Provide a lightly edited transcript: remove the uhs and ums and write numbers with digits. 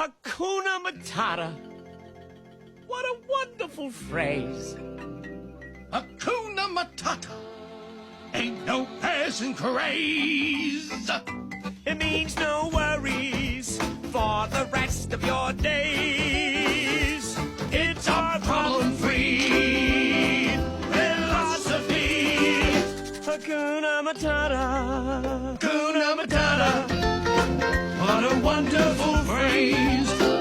Hakuna Matata. What a wonderful phrase. Hakuna Matata. Ain't no passing craze. It means no worries for the rest of your days. It's our problem-free philosophy. Hakuna Matata. Hakuna Matata. What a wonderful phrase.